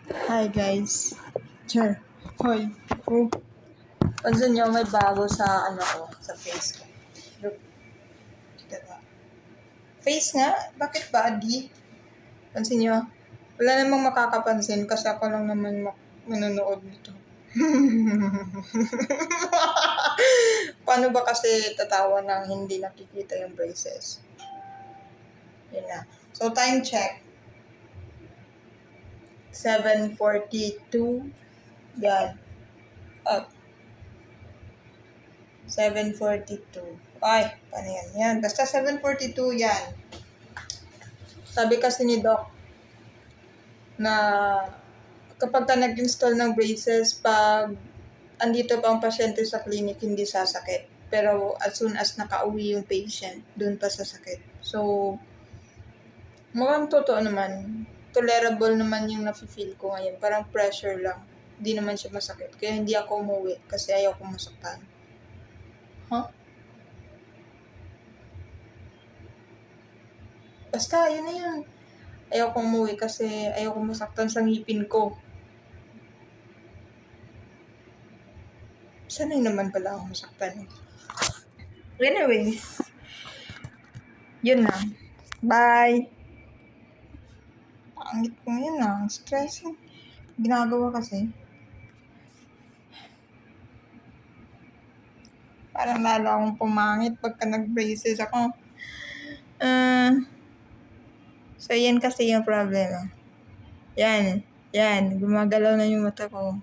Hi guys. Sure. Hoy. Oh. Pansin nyo may bago sa ko, sa face ko. Look. Kita. Face nga? Bakit body? Pansin nyo? Wala namang makakapansin kasi ako lang naman manonood nito. Paano ba kasi tatawa ng hindi nakikita yung braces? Yun na. So, time check. 7:42. Yan. Up. 7:42. Ay, paano yan? Yan. Basta 7:42 yan. Sabi kasi ni Doc na kapag ka nag-install ng braces, pag andito pa ang pasyente sa clinic, hindi sasakit. Pero as soon as nakauwi yung patient, dun pa sasakit. So, mukhang totoo naman. Tolerable naman yung nafe-feel ko ngayon. Parang pressure lang. Hindi naman siya masakit. Kaya hindi ako umuwi kasi ayaw ko masaktan. Huh? Basta, yun na yun. Ayaw ko umuwi kasi ayaw ko masaktan sa ngipin ko. Sanay naman pala ako masaktan. Anyways, yun na. Bye! Pangit ko ngayon stressing. Ginagawa kasi. Parang lalo akong pumangit pagka nag-braces ako. So, yan kasi yung problema. Yan. Gumagalaw na yung mata ko.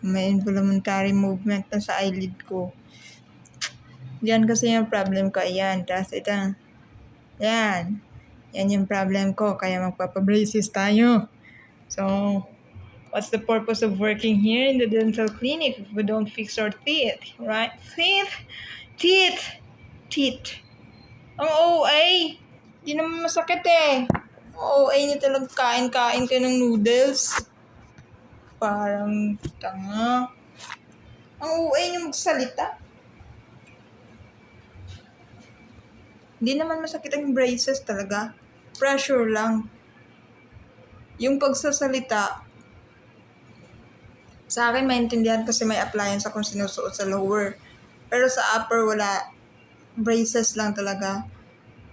May involuntary movement na sa eyelid ko. Yan kasi yung problem ko. Ayan. Tapos ito. Yan. Yan yung problem ko. Kaya magpapabraces tayo. So, what's the purpose of working here in the dental clinic if we don't fix our teeth? Right? Teeth. Ang OA. Di naman masakit eh. Ang OA niya talagang kain-kain kayo ng noodles. Parang tanga. Ang OA niya magsalita. Hindi naman masakit ang braces talaga. Pressure lang. Yung pagsasalita, sa akin maintindihan kasi may appliance akong sinusuot sa lower. Pero sa upper wala. Braces lang talaga.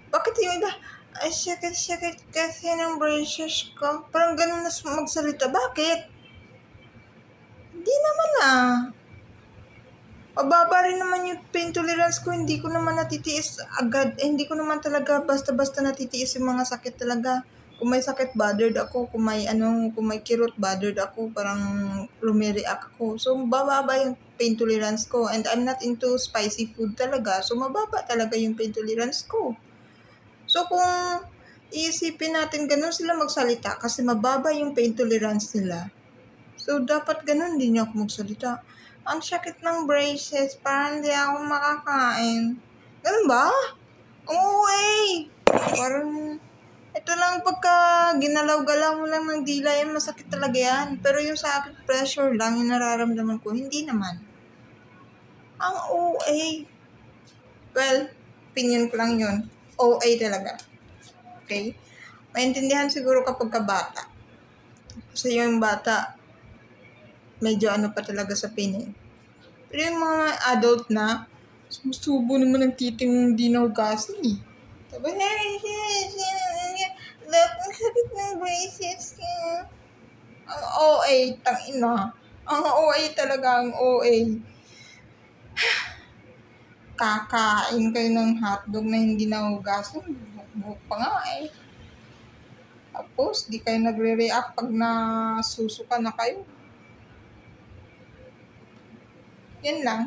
Bakit yung iba? Ay, sakit kasi ng braces ko. Parang ganun na magsalita. Bakit? Hindi naman Mababa rin naman yung pain tolerance ko. Hindi ko naman natitiis agad. Hindi ko naman talaga basta-basta natitiis yung mga sakit talaga. Kung may sakit, bothered ako. Kung may kirot, bothered ako. Parang lumireact ako. So, mababa yung pain tolerance ko. And I'm not into spicy food talaga. So, mababa talaga yung pain tolerance ko. So, kung iisipin natin ganun sila magsalita kasi mababa yung pain tolerance nila. So, dapat ganun din ako magsalita. Ang sakit ng braces, parang hindi ako makakain. Ganun ba? Oo. Parang, ito lang pagka ginalaw-galaw mo lang ng dila, yan masakit talaga yan. Pero yung sa akin, pressure lang, yung nararamdaman ko, hindi naman. Ang OA. Well, opinion ko lang yun. OA talaga. Okay? Maintindihan siguro kapag kabata. Kasi yung bata, medyo pa talaga sa pain eh. Pero yung mga adult na, sumusubo naman ang titing hindi nahugasan eh. Sabi, love, ang sakit ng braces niya. Ang OA, tangina. Ang OA talaga, ang OA. Kakain kayo ng hotdog na hindi nahugasan. Buhok pa nga eh. Tapos, di kayo nagre-react pag nasusuka na kayo. Yan lang.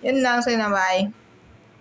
Yan lang, bye.